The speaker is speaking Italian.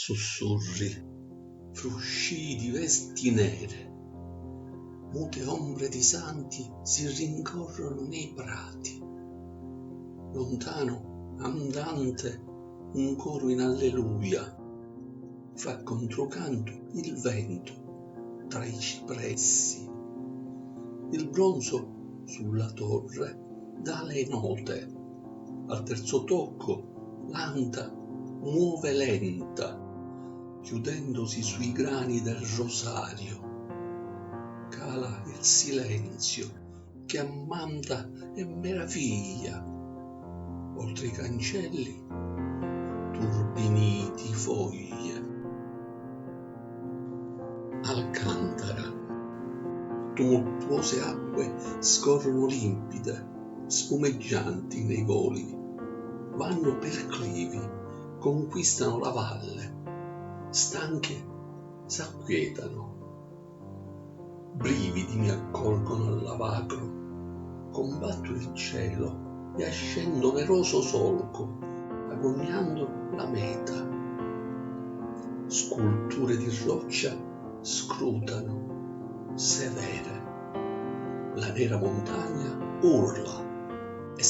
sussurri, fruscii di vesti nere, mute ombre di santi si rincorrono nei prati. Lontano, andante, un coro in alleluia, fa controcanto il vento tra i cipressi. Il bronzo sulla torre dà le note, al terzo tocco l'anta muove lenta, chiudendosi sui grani del rosario. Cala il silenzio che ammanta e meraviglia. Oltre i cancelli, turbiniti foglie. Alcantara. Tumultuose acque scorrono limpide, spumeggianti nei voli. Vanno per clivi, conquistano la valle. Stanche s'acquietano. Brividi mi accolgono al lavacro. Combatto il cielo e ascendo l'eroso solco, agoniando la meta. Sculture di roccia scrutano, severe. La nera montagna urla e